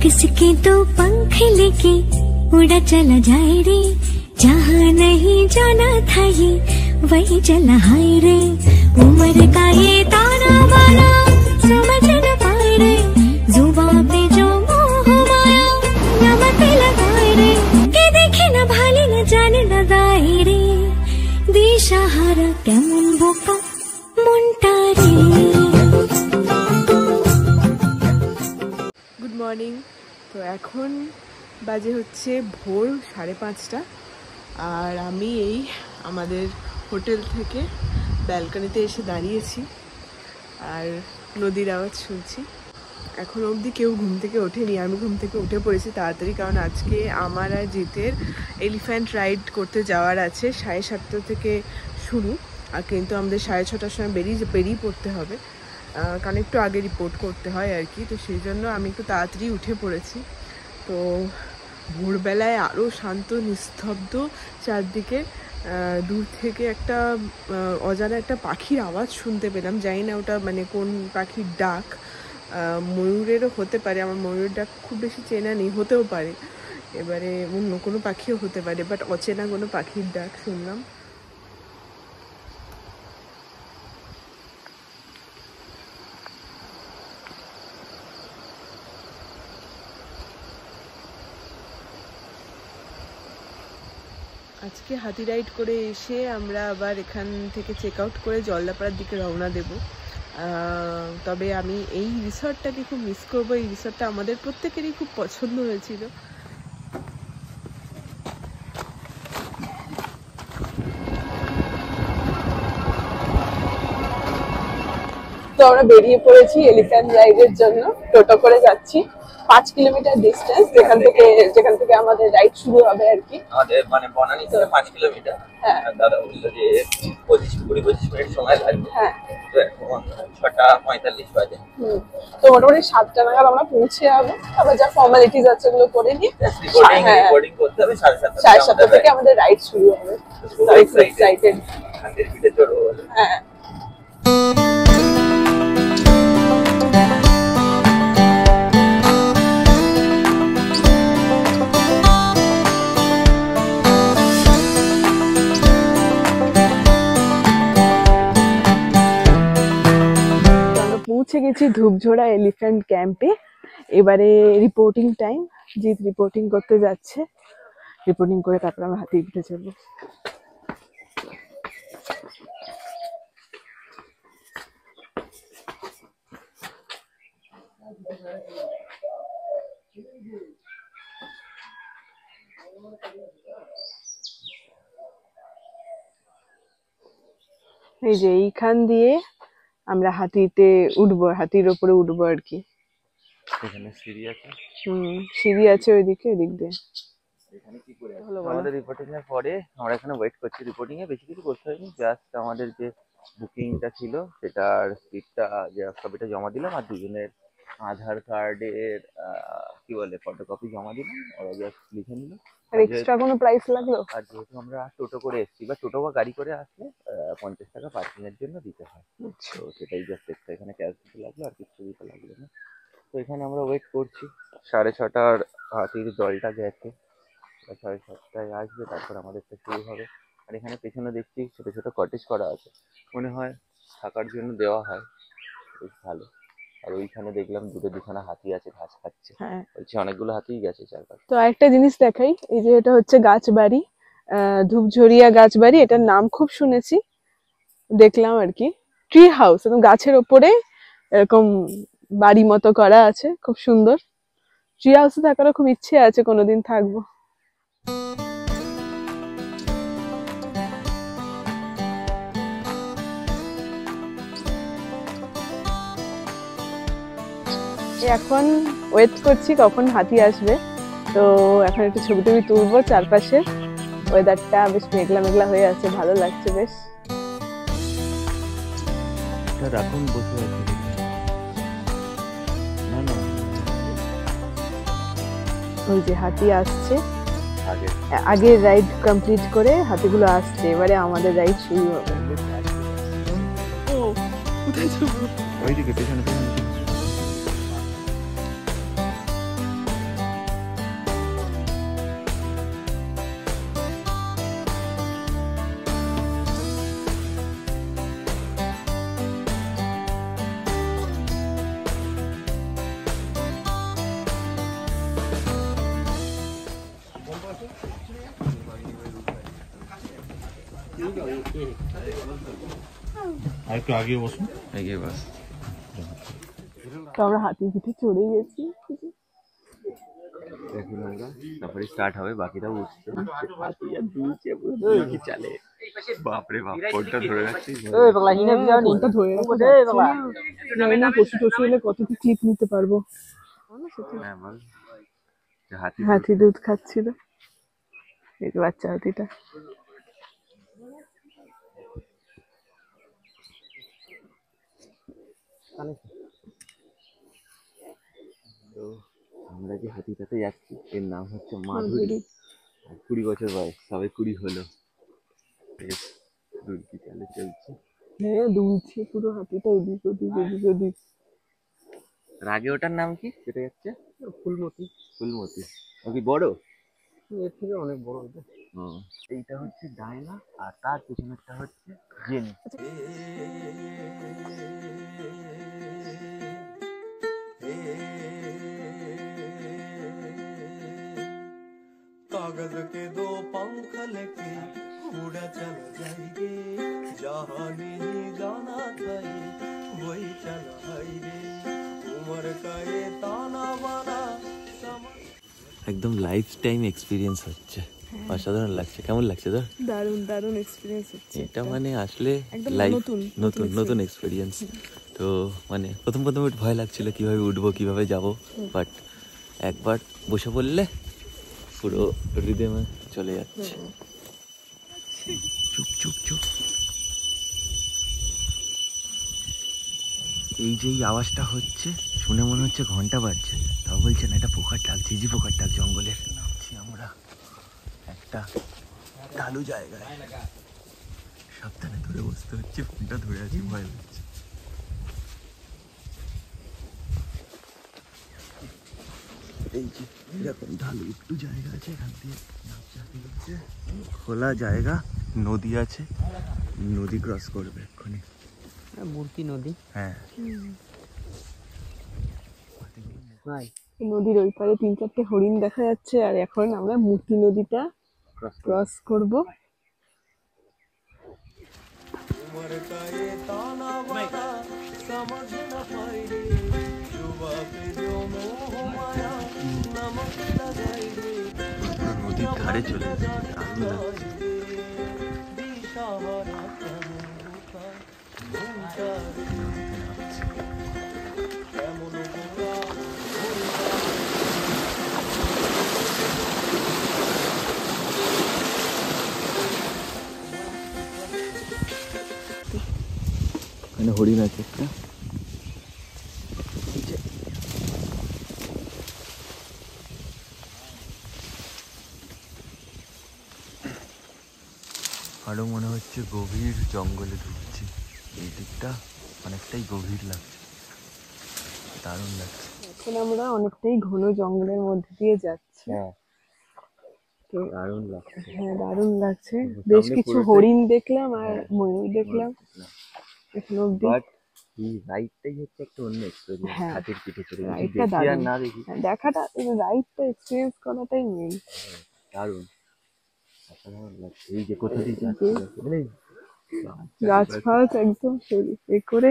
किसके दो पंख लेके उड़ा चला जाए रे, जहाँ नहीं जाना था ये वही चला हाय रे। उम्र का ये ताना बाना समझ न पाए रे, जुबान पे जो मोह माया नमक लगाए रे, के देखे न भाले न जाने न दाए रे, दिशाहारा केमन बोका मुंटा रे। Good morning. তো এখন বাজে হচ্ছে ভোর 5:30 আর আমি এই আমাদের হোটেল থেকে ব্যালকনিতে এসে দাঁড়িয়েছি আর নদীর আওয়াজ শুনছি। এখন অবধি কেউ ঘুম থেকে ওঠেনি, আমি ঘুম থেকে উঠে পড়েছি তাড়াতাড়ি, কারণ আজকে আমার আর জিতের এলিফ্যান্ট রাইড করতে যাওয়ার আছে। 7:30 থেকে শুরু, আর কিন্তু আমাদের 6:30টার সময় বেরিয়ে পড়তে হবে, কারণ একটু আগে রিপোর্ট করতে হয় আর কি। তো সেই জন্য আমি একটু তাড়াতাড়ি উঠে পড়েছি। তো ভোরবেলায় আরও শান্ত নিস্তব্ধ চারদিকে, দূর থেকে একটা অজানা একটা পাখির আওয়াজ শুনতে পেলাম। জানি না ওটা মানে কোন পাখির ডাক, ময়ূরেরও হতে পারে, আমার ময়ূরের ডাক খুব বেশি চেনা নেই, হতেও পারে, এবারে অন্য কোনো পাখিও হতে পারে, বাট অচেনা কোনো পাখির ডাক শুনলাম। আজকে হাতি রাইড করে এসে আমরা আবার এখান থেকে চেক আউট করে জলদাপাড়ার দিকে রওনা দেব। তবে আমি এই রিসর্টটাকে খুব মিস করবো। এই রিসর্টটা আমাদের প্রত্যেকেরই খুব পছন্দ হয়েছিল। তো আমরা বেরিয়ে পড়েছি এলিফ্যান্ট রাইডের জন্য, টোটো করে যাচ্ছি। 5 কিলোমিটার ডিস্টেন্স যেখান থেকে আমাদের রাইড শুরু হবে আর কি। আমাদের মানে বনানী থেকে 5 কিলোমিটার। হ্যাঁ, দাদা বললো যে 25 মিনিট সময় লাগবে। হ্যাঁ, তো এখন 6:45 বাজে। তো মোটামুটি 7টা নাগাদ আমরা পৌঁছে যাবো। আবার যা ফর্মালিটিস আছে ওগুলো করে নিই, রিপোর্টিং করতে হবে। 7:30 থেকে আমাদের রাইড শুরু হবে। এক্সাইটেড, হাতের পিঠে চড়বো। হ্যাঁ। পৌঁছে গেছি ধূপঝোড়া এলিফ্যান্ট ক্যাম্পে। এবারে রিপোর্টিং টাইম। জিৎ রিপোর্টিং করতে যাচ্ছে, রিপোর্টিং করে তারপর আমরা হাতির পিঠে চলবো। এই যে এইখান দিয়ে আমরা হাতিতে উঠবো, হাতির উপরে উঠবো আর কি। এখানে সিঁড়ি আছে। সিঁড়ি আছে ওইদিকে, ওইদিক দিয়ে। এখানে কি করে হলো আমাদের রিপোর্টিং এর পরে আমরা এখানে ওয়েট করছি। রিপোর্টিং এ বেশি কিছু করতে হয়নি, জাস্ট আমাদের যে বুকিংটা ছিল সেটার স্লিপটা যে কপিটা জমা দিলাম, আর দুজনের আধার কার্ডের কি বলে ফটোকপি জমা দিলাম, ওরা জাস্ট লিখে নিল। আর এক্সট্রা কোনো প্রাইস লাগলো? আর যেহেতু আমরা টোটো করে এসেছি বা টোটো বা গাড়ি করে আসলে 50 টাকা পার্কিং এর জন্য দিতে হয়। তো সেটাই জাস্ট একটা এখানে ক্যাশ দিতে লাগলো, আর কিছু দিতে লাগলো না। তো এখানে আমরা ওয়েট করছি। 6:30টার হাতির দলটা গেছে, 7:30টায় আসবে, তারপর আমাদেরটা শুরু হবে। আর এখানে পেছনে দেখছি ছোট ছোট কটেজ করা আছে, মনে হয় থাকার জন্য দেওয়া হয়, বেশ ভালো। আর ওইখানে দেখলাম দুখানা হাতি আছে, ঘাস খাচ্ছে। হ্যাঁ, বলছি অনেকগুলো হাতিই গেছে চারপাশে। তো আরেকটা জিনিস দেখাই, এই যে এটা হচ্ছে গাছবাড়ি, ধূপঝড়িয়া গাছবাড়ি। এটার নাম খুব শুনেছি, দেখলাম আর কি। ট্রি হাউস, এবং গাছের ওপরে এরকম বাড়ি মতো করা আছে, খুব সুন্দর। ট্রি হাউসে থাকারও খুব ইচ্ছে আছে, কোনোদিন থাকবো। এখন ওয়েট করছি কখন হাতি আসবে। তো এখন একটু ছবি টবি তুলবো। চারপাশে ওয়েদারটা বেশ মেঘলা মেঘলা হয়ে আছে, ভালো লাগছে বেশ। রাখুন বসে আছে। না ওই যে হাতি আসছে, আগে আগের রাইড কমপ্লিট করে হাতিগুলো আসছে, এবারে আমাদের রাইড শুরু হবে। ও কোথায় যাবো? ওইদিকে পেছনে পেছনে। আর একটু আগে বসুন। এগিয়ে বাস। তো আমরা হাতির পিঠে চড়ে গেছি। এখন আমরা সাফারি স্টার্ট হবে, বাকিটাও উঠছে। হাতি আর দুলছে পুরো কি চালে। বাপরে বাপ, কোনটা ধরে রাখছি? কোনটা ধরে রাখছি? জানি না, পশু টশু হলে কত কি ক্লিপ নিতে পারবো। হ্যাঁ বল। হাতি হাতি দুধ খাচ্ছিল, এই যে বাচ্চা হাতিটা। তো আমরা যে হাতিটাতে যাচ্ছি এর নাম হচ্ছে মাধুরী। 20 বছর বয়স, সবে 20 হলো। বেশ দুলকি চালে চলছে। হ্যাঁ দুলছে পুরো হাতিটা, এদিক ওদিক এদিক ওদিক। আর আগে ওটার নাম কি যেটা যাচ্ছে? ফুলমতি। ফুলমতি। ও কি বড়? এর থেকে অনেক বড় এটা। এইটা হচ্ছে ডায়না আর তার পেছনেরটা হচ্ছে জেনি। कागज के दो पंख लेके उड़ा चल जाएंगे, जहाँ नहीं जाना था वही चला आएंगे, उम्र का ये ताना बाना একদম লাইফ টাইম এক্সপিরিয়েন্স হচ্ছে, অসাধারণ লাগছে। কেমন লাগছে তোর? দারুণ দারুণ এক্সপিরিয়েন্স হচ্ছে এটা, মানে আসলে একদম লাইফ নতুন নতুন এক্সপিরিয়েন্স। তো মানে প্রথম একটু ভয় লাগছিল কিভাবে উঠবো কিভাবে যাব, বাট একবার বসে পড়লে পুরো রিদেমে চলে যাচ্ছে। চুপ চুপ চুপ। এই যে এই আওয়াজটা হচ্ছে শুনে মনে হচ্ছে ঘন্টা বাজছে, তাও বলছে না, এটা পোকার ডাক, ঝিঝি পোকার ডাক জঙ্গলের। নামছি আমরা একটা ঢালু জায়গায়, সাবধানে ধরে বসতে হচ্ছে, ফোনটা ধরে আছি, ভয় লাগছে। এই যে এরকম ঢালু একটু জায়গা আছে, এখান দিয়ে খোলা জায়গা, নদী আছে, নদী ক্রস করবে এক্ষুনি। মূর্তি নদী। হ্যাঁ নদীর ওই পারে 3-4টে হরিণ দেখা যাচ্ছে, আর এখন আমরা মূর্তি নদীটা ক্রস করব। उम्र का ये ताना बाना समझ न पाई, जुबा पे जो मोह माया नमक लगाई, নদীর ধারে চলে दिशाहारा का घूमता কেমন গোলা এখানে হরিণ আছে একটা। আরো মনে হচ্ছে গভীর জঙ্গলে ঢুকছি, এই দিকটা অনেকটাই গভীর লাগছে, দারুণ লাগছে। এখন আমরা অনেকটাই ঘন জঙ্গলের মধ্যে দিয়ে যাচ্ছি। তো দারুণ লাগছে। হ্যাঁ দারুণ লাগছে, বেশ কিছু হরিণ দেখলাম আর ময়ূর দেখলাম এখন অব্দি। বাট এই রাইডটাই হচ্ছে একটা অন্য এক্সপেরিয়েন্স, হ্যাঁ, হাতির পিঠে চড়ে রাইডটা দেখি আর দারুণ। না দেখি দেখাটা, রাইডটা এক্সপিরিয়েন্স করাটাই মেইন। দারুণ, অসাধারণ লাগছে। এই যে কোথা দিয়ে যাচ্ছে গাছ ফাছ একদম এ করে।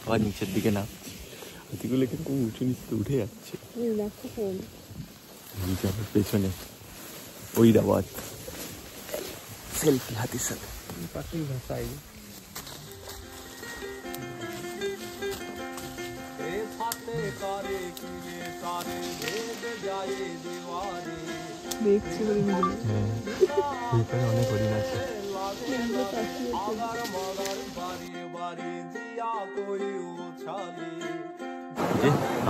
আবার নিচের দিকে নামছি, হাতিগুলো কিরকম উঁচু নিচে উঠে যাচ্ছে। পেছনে ওই আওয়াজ, সেলফি হাতির সাথে। फाते कारे किले कारे भेद जाए দেখছি অনেক হরিণ আছে।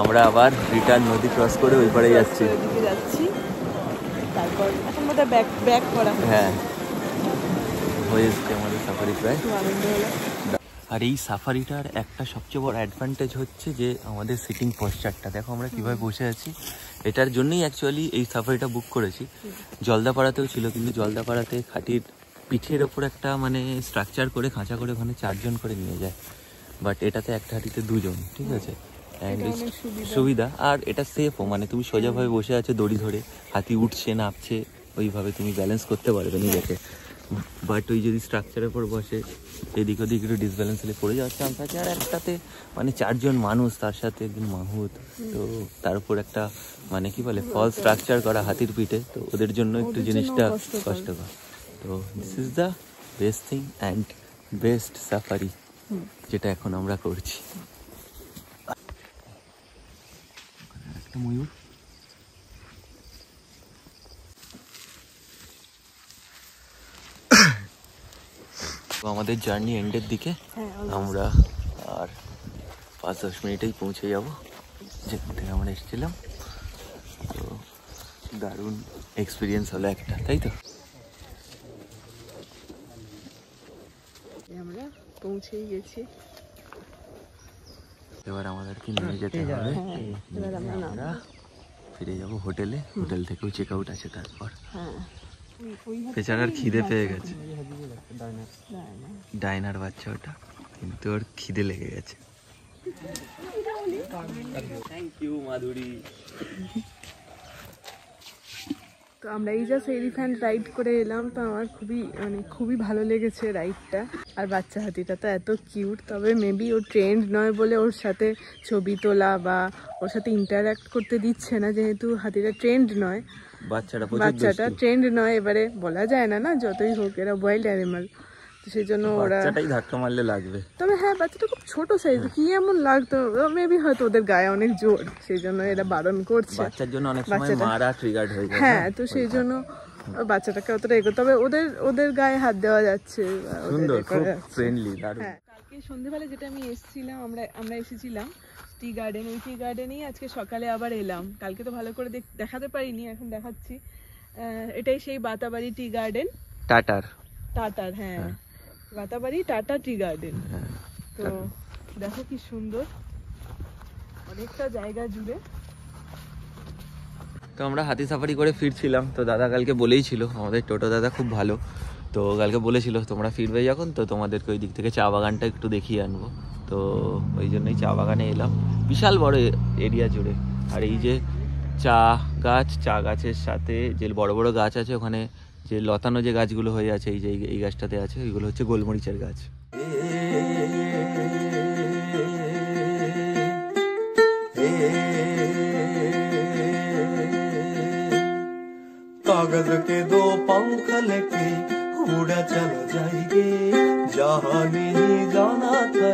আমরা আবার রিটার্ন নদী ক্রস করে ওই পারে যাচ্ছি। তারপর এখন বোধহয় ব্যাক করা হ্যাঁ, হয়ে এসছে আমাদের সাফারি প্রায়। আর এই সাফারিটার একটা সবচেয়ে বড় অ্যাডভান্টেজ হচ্ছে যে আমাদের সিটিং পশ্চারটা দেখো আমরা কিভাবে বসে আছি। এটার জন্যই অ্যাকচুয়ালি এই সাফারিটা বুক করেছি। জলদাপাড়াতেও ছিল, কিন্তু জলদাপাড়াতে খাটির পিঠের ওপর একটা মানে স্ট্রাকচার করে খাঁচা করে ওখানে 4 জন করে নিয়ে যায়, বাট এটাতে একটা হাঁটিতে 2 জন, ঠিক আছে। সুবিধা, আর এটা সেফও, মানে তুমি সোজাভাবে বসে আছো দড়ি ধরে, হাতি উঠছে নামছে, ওইভাবে তুমি ব্যালেন্স করতে পারবে নিজেকে। বাট ওই যদি স্ট্রাকচারের উপর বসে এদিক ওদিক একটু ডিসব্যালেন্স হলে পড়ে যাওয়ার চান্স থাকে। আর একটাতে মানে 4 জন মানুষ, তার সাথে একদিন মাহুত, তো তার উপর একটা মানে কি বলে ফল স্ট্রাকচার করা হাতির পিঠে, তো ওদের জন্য একটু জিনিসটা কষ্টকর। তো this is the best thing and best safari যেটা এখন আমরা করছি। একটা ময়ূর, আমাদের জার্নি এন্ডের দিকে, আমরা আর 5-10 মিনিটেই পৌঁছে যাব যেখান থেকে আমরা এসেছিলাম। তো দারুণ এক্সপিরিয়েন্স হলো একটা, তাই তো? আমরা পৌঁছেই গেছি, এবার আমাদেরকে নিয়ে যেতে হবে। আমরা ফিরে যাব হোটেলে, হোটেল থেকেও চেক আউট আছে। তারপর বেচারার খিদে পেয়ে গেছে, ডাইনার বাচ্চা ওটা, কিন্তু ওর খিদে লেগে গেছে। থ্যাংক ইউ মাধুরী। তো আমরা এই জাস্ট এলিফ্যান্ট রাইড করে এলাম, তো আমার খুবই ভালো লেগেছে রাইডটা। আর বাচ্চা হাতিটা তো এত কিউট, তবে মেবি ও ট্রেন্ড নয় বলে ওর সাথে ছবি তোলা বা ওর সাথে ইন্টারঅ্যাক্ট করতে দিচ্ছে না, যেহেতু হাতিটা ট্রেন্ড নয়, বাচ্চাটা ট্রেন্ড নয়। এবারে বলা যায় না, যতই হোক এরা ওয়াইল্ড অ্যানিমাল, তো সেই জন্য ওরা ধাক্কা মারলে লাগবে। তবে হ্যাঁ, বাচ্চাটা খুব ছোট সাইজ, কি এমন লাগতো, মেবি হয়তো ওদের গায়ে অনেক জোর, সেই জন্য এরা বারণ করছে। বাচ্চার জন্য অনেক সময় মারা ট্রিগার্ড হয়ে যায়। হ্যাঁ, তো সেই জন্য বাচ্চাটাকে অতটা এগো, তবে ওদের গায়ে হাত দেওয়া যাচ্ছে, সুন্দর, খুব ফ্রেন্ডলি। হ্যাঁ, কালকে সন্ধ্যেবেলা যেটা আমি এসেছিলাম, আমরা এসেছিলাম টি গার্ডেন, ওই টি গার্ডেনেই আজকে সকালে আবার এলাম। কালকে তো ভালো করে দেখাতে পারিনি, এখন দেখাচ্ছি। এটাই সেই বাতাবাড়ি টি গার্ডেন, টাটার হ্যাঁ, বাতাবাড়ি টাটা টি গার্ডেন। তো দেখো কি সুন্দর, অনেকটা জায়গা জুড়ে। তো আমরা হাতি সাফারি করে ফিরছিলাম, তো দাদা কালকে বলেই ছিল, আমাদের টোটো দাদা খুব ভালো, তো কালকে বলেছিল তোমরা ফিরবে যখন, তো তোমাদেরকে ওই দিক থেকে চা বাগানটা একটু দেখিয়ে আনবো। তো ওই জন্যই চা বাগানে এলাম, বিশাল বড় এরিয়া জুড়ে। আর এই যে চা গাছের সাথে যে বড় বড় গাছ আছে, ওখানে যে লতানো যে গাছগুলো হয়ে আছে, এই যে এই গাছটাতে আছে, ওইগুলো হচ্ছে গোলমরিচের গাছ। कागज के 2 पंख लेके उड़ा चला जाएंगे, जहाँ नहीं जाना था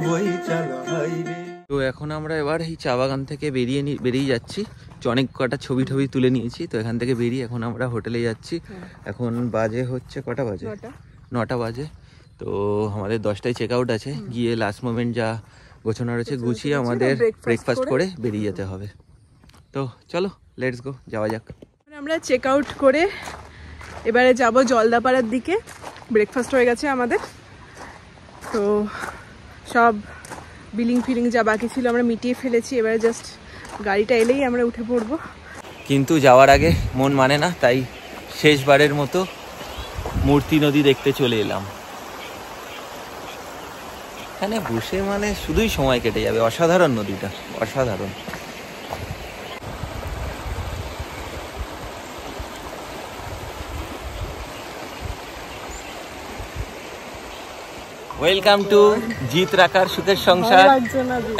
वही चला जाएंगे। তো এখন আমরা এবার এই চা বাগান থেকে বেরিয়ে যাচ্ছি। অনেক কটা ছবি তুলে নিয়েছি, তো এখান থেকে বেরিয়ে এখন আমরা হোটেলে যাচ্ছি। এখন বাজে হচ্ছে কটা বাজে? 9টা বাজে। তো আমাদের 10টায় চেক আউট আছে, গিয়ে লাস্ট মোমেন্ট যা গোছানো রয়েছে গুছিয়ে আমাদের ব্রেকফাস্ট করে বেরিয়ে যেতে হবে। তো চলো, লেটস গো, যাওয়া যাক। আমরা চেক আউট করে এবারে যাব জলদাপাড়ার দিকে। ব্রেকফাস্ট হয়ে গেছে আমাদের, তো সব বিলিং ফিলিং যা বাকি ছিল আমরা মিটিয়ে ফেলেছি। এবারে জাস্ট গাড়িটা এলেই আমরা উঠে পড়বো। কিন্তু যাওয়ার আগে মন মানে না, তাই শেষবারের মতো মূর্তি নদী দেখতে চলে এলাম। এখানে বসে মানে শুধুই সময় কেটে যাবে, অসাধারণ নদীটা, অসাধারণ। ওয়েলকাম টু জিত রাখার সুখের সংসার।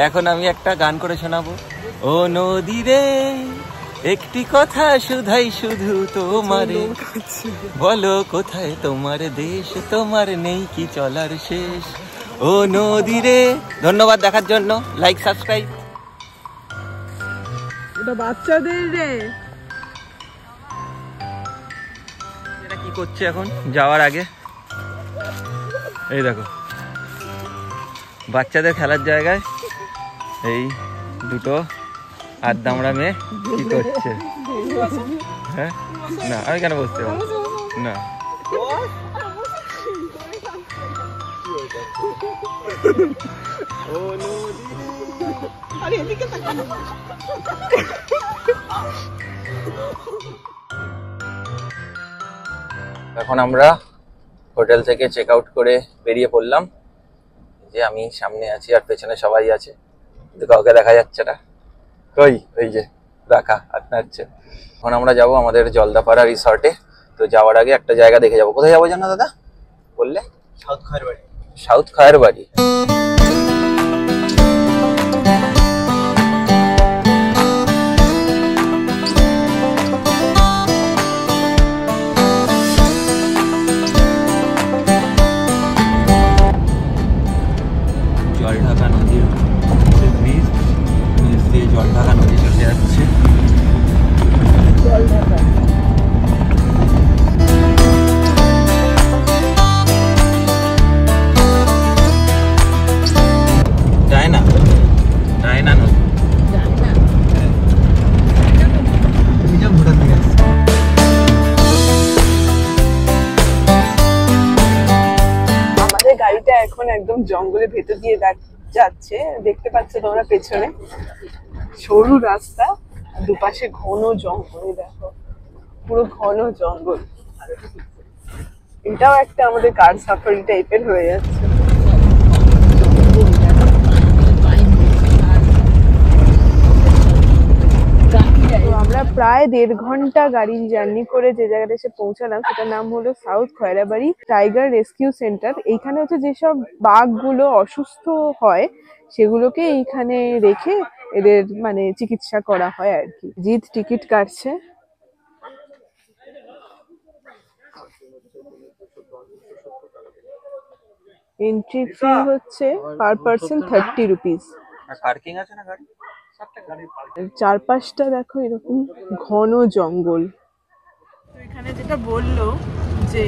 এখন আমি একটা গান করে শোনাবো। ও নদী রে, একটি কথা শুধাই শুধু তোমারে, বলো কোথায় তোমার দেশ, তোমার নেই কি চলার শেষ। ও নদী রে। ধন্যবাদ দেখার জন্য, লাইক সাবস্ক্রাইব। ওটা বাচ্চাদের রে। এটা কি করছে এখন যাওয়ার আগে? এই দেখো বাচ্চাদের খেলার জায়গায় এই দুটো আদ্দামড়া মেয়ে কি করছে? হ্যাঁ না আমি কেন বসতে পারবো না। এখন আমরা হোটেল থেকে চেক আউট করে বেরিয়ে পড়লাম। যে আমি সামনে আছি আর পেছনে সবাই আছে, কিন্তু কাউকে দেখা যাচ্ছে না। কই ওই যে রাখা আপনার হচ্ছে। এখন আমরা যাব আমাদের জলদাপাড়া রিসর্টে। তো যাওয়ার আগে একটা জায়গা দেখে যাবো। কোথায় যাবো জানো দাদা বললে? সাউথ খায়ের বাড়ি। সাউথ খায়ের বাড়ি। জলঢাকা নদীর ব্রিজ, নিচ দিয়ে জলঢাকা নদী চলে যাচ্ছে। ডায়না নদী। আমাদের গাড়িটা এখন একদম জঙ্গলের ভেতর দিয়ে যাচ্ছে, দেখতে পাচ্ছ তোমরা পেছনে সরু রাস্তা, দুপাশে ঘন জঙ্গল। দেখো পুরো ঘন জঙ্গল। এটাও একটা আমাদের কার সাফারি টাইপের হয়ে যাচ্ছে। আমরা প্রায় 1.5 ঘন্টা গাড়ি জার্নি করে যে জায়গাটা এসে পৌঁছালাম সেটার নাম হলো সাউথ খয়রাবাড়ি টাইগার রেস্কিউ সেন্টার। এইখানে হচ্ছে যেসব বাঘগুলো অসুস্থ হয় সেগুলোকে এইখানে রেখে এদের মানে চিকিৎসা করা হয় আর কি। জিৎ টিকিট কাটছে। এন্ট্রি ফি হচ্ছে পার পার্সন 30 রুপিস। পার্কিং আছে না গাড়ি? চারপাশটা দেখো এরকম ঘন জঙ্গল। তো এখানে যেটা বললো যে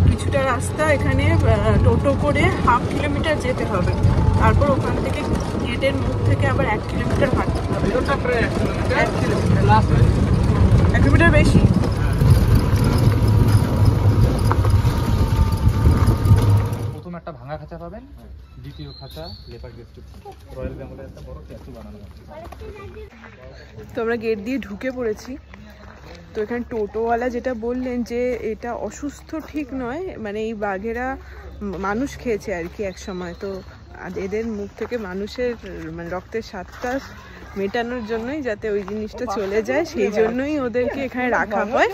কিছুটা রাস্তা এখানে টোটো করে 1/2 কিলোমিটার যেতে হবে, তারপর ওখান থেকে গেটের মুখ থেকে আবার 1 কিলোমিটার হাঁটতে হবে। 1 কিলোমিটার বেশি। প্রথম একটা ভাঙা খাঁচা পাবেন, দ্বিতীয় খাঁচা লেপার্ড গেস্ট রয়্যাল বেঙ্গলের একটা বড় ট্যাটু বানানো আছে। তো আমরা গেট দিয়ে ঢুকে পড়েছি। তো এখানে টোটোওয়ালা যেটা বললেন যে এটা অসুস্থ ঠিক নয়, মানে এই বাঘেরা মানুষ খেয়েছে আর কি এক সময়, তো এদের মুখ থেকে মানুষের মানে রক্তের স্বাদটা মেটানোর জন্যই, যাতে ওই জিনিসটা চলে যায় সেই জন্যই ওদেরকে এখানে রাখা হয়।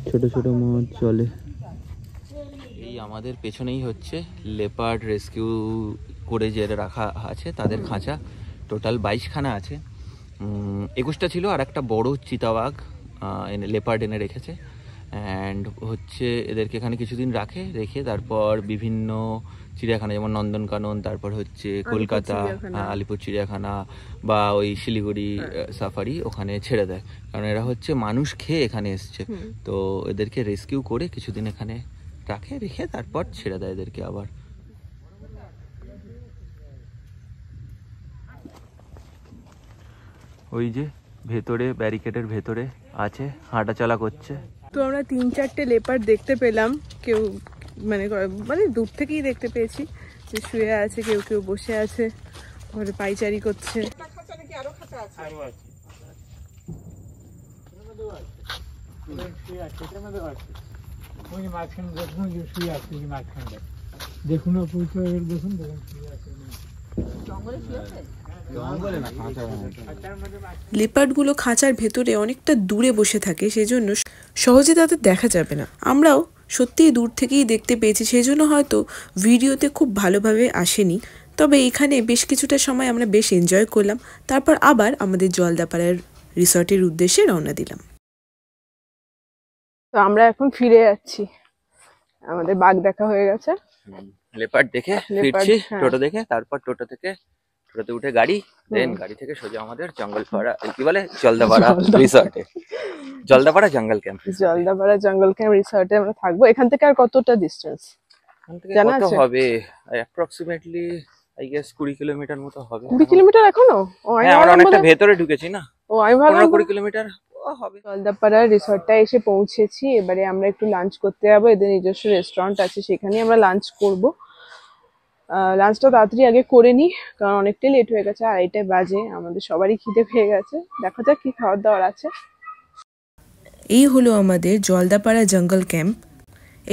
ছোট ছোট মাছ চলে। এই আমাদের পেছনেই হচ্ছে লেপার্ড রেস্কিউ করে যে রাখা আছে তাদের খাঁচা। টোটাল 22খানা আছে। 21টা ছিল, আর একটা বড় চিতাবাঘ লেপার্ড এনে রেখেছে। অ্যান্ড হচ্ছে এদেরকে এখানে কিছুদিন রেখে তারপর বিভিন্ন চিড়িয়াখানা, যেমন নন্দনকানন, তারপর হচ্ছে কলকাতা আলিপুর চিড়িয়াখানা বা ওই শিলিগুড়ি সাফারি, ওখানে ছেড়ে দেয়। কারণ এরা হচ্ছে মানুষ খেয়ে এখানে এসছে, তো এদেরকে রেস্কিউ করে কিছুদিন এখানে রেখে তারপর ছেড়ে দেয় এদেরকে আবার। ওই যে ভেতরে ব্যারিকেডের ভেতরে আছে, হাঁটাচলা করছে। তো আমরা 3-4টে লেপার্ড দেখতে পেলাম। কেউ মানে দূর থেকেই দেখতে পেয়েছি যে শুয়ে আছে, কেউ কেউ বসে আছে, ঘরে পাইচারি করছে। লেপার্ডগুলো খাঁচার ভেতরে অনেকটা দূরে বসে থাকে, সেজন্য সহজে তাদের দেখা যাবে না। আমরাও সত্যিই দূর থেকেই দেখতে পেয়েছি, সেই জন্য হয়তো ভিডিওতে খুব ভালোভাবে আসেনি। তবে এখানে বেশ কিছুটা সময় আমরা বেশ এনজয় করলাম। তারপর আবার আমাদের জলদাপাড়ার রিসর্টের উদ্দেশ্যে রওনা দিলাম। তো আমরা এখন ফিরে যাচ্ছি, আমাদের বাঘ দেখা হয়ে গেছে, লেপার্ড দেখে ফিরছি টোটো দেখে। তারপর টোটোতে উঠে গাড়ি, দেন গাড়ি থেকে সোজা আমাদের জঙ্গলপাড়া, কি বলে, জলদাপাড়া রিসর্টে, জলদাপাড়া জঙ্গল ক্যাম্প। জলদাপাড়া জঙ্গল ক্যাম্প রিসর্টে আমরা থাকবো। এখান থেকে আর কতটা ডিস্টেন্স জানা আছে? হবে অ্যাপ্রক্সিমেটলি আই গেস 20 কিলোমিটার মতো হবে। 20 কিলোমিটার এখনো? আমরা অনেকটা ভেতরে ঢুকেছি না। আমি ভাবলাম 20 কিলোমিটার হবে। জলদাপাড়া রিসর্টটা এসে পৌঁছেছি। এবারে আমরা একটু লাঞ্চ করতে যাবো, এদের নিজস্ব রেস্টুরেন্ট আছে, সেখানেই আমরা লাঞ্চ করব। লাঞ্চটা তাড়াতাড়ি আগে করে নিই, কারণ অনেকটাই লেট হয়ে গেছে, 2:30 বাজে। আমাদের সবারই খিদে পেয়ে গেছে, দেখা যাক কি খাওয়ার দাওয়ার আছে। এই হলো আমাদের জলদাপাড়া জঙ্গল ক্যাম্প।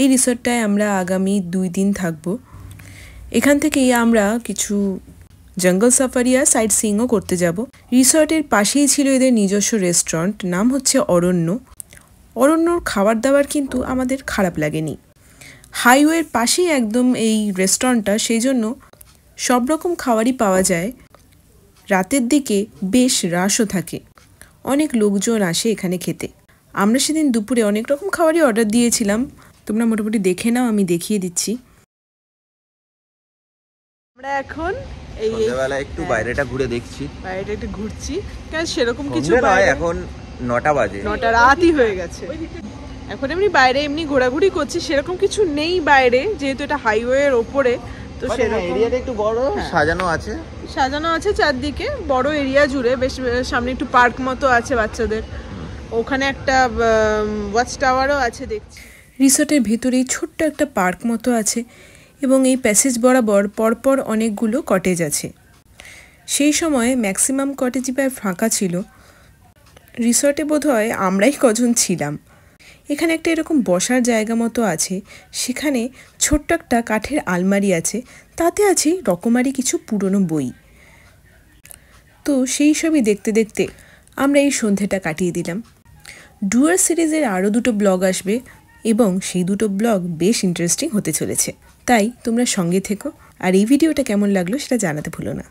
এই রিসর্টটায় আমরা আগামী 2 দিন থাকবো। এখান থেকেই আমরা কিছু জঙ্গল সাফারি আর সাইট সিইংও করতে যাব। রিসর্টের পাশেই ছিল এদের নিজস্ব রেস্টুরেন্ট, নাম হচ্ছে অরণ্য। অরণ্যর খাবার দাবার কিন্তু আমাদের খারাপ লাগেনি। হাইওয়ের পাশেই একদম এই রেস্টুরেন্টটা, সেই জন্য সব রকম খাবারই পাওয়া যায়। রাতের দিকে বেশ রাশও থাকে, অনেক লোকজন আসে এখানে খেতে। আমরা সেদিন দুপুরে অনেক রকম খাবারই অর্ডার দিয়েছিলাম, তোমরা মোটামুটি দেখে নাও, আমি দেখিয়ে দিচ্ছি। আমরা এখন এই সন্ধ্যাবেলা একটু বাইরেটা ঘুরে দেখছি, বাইরে একটু ঘুরছি, কারণ সেরকম কিছু নয়, এখন 9টা বাজে, 9টা রাতই হয়ে গেছে। এখন এমনি বাইরে এমনি ঘোরাঘুরি করছি, সেরকম কিছু নেই বাইরে, যেহেতু এটা হাইওয়ের ওপরে, তো সেরকম এরিয়াটা একটু বড় সাজানো আছে চারদিকে, বড় এরিয়া জুড়ে। বেশ সামনে একটু পার্ক মতো আছে বাচ্চাদের, ওখানে একটা ওয়াচ টাওয়ারও আছে দেখছি। রিসর্টের ভেতরেই ছোট্ট একটা পার্ক মতো আছে, এবং এই প্যাসেজ বরাবর পরপর অনেকগুলো কটেজ আছে। সেই সময় ম্যাক্সিমাম কটেজই প্রায় ফাঁকা ছিল। রিসর্টে বোধহয় আমরাই কজন ছিলাম। এখানে একটা এরকম বসার জায়গা মতো আছে, সেখানে ছোট্ট একটা কাঠের আলমারি আছে, তাতে আছে রকমারি কিছু পুরনো বই। তো সেই সবই দেখতে দেখতে আমরা এই সন্ধেটা কাটিয়ে দিলাম। ডুয়ার সিরিজের আরও 2টো ব্লগ আসবে, এবং সেই 2টো ব্লগ বেশ ইন্টারেস্টিং হতে চলেছে, তাই তোমরা সঙ্গে থেকো। আর এই ভিডিওটা কেমন লাগলো সেটা জানাতে ভুলো না।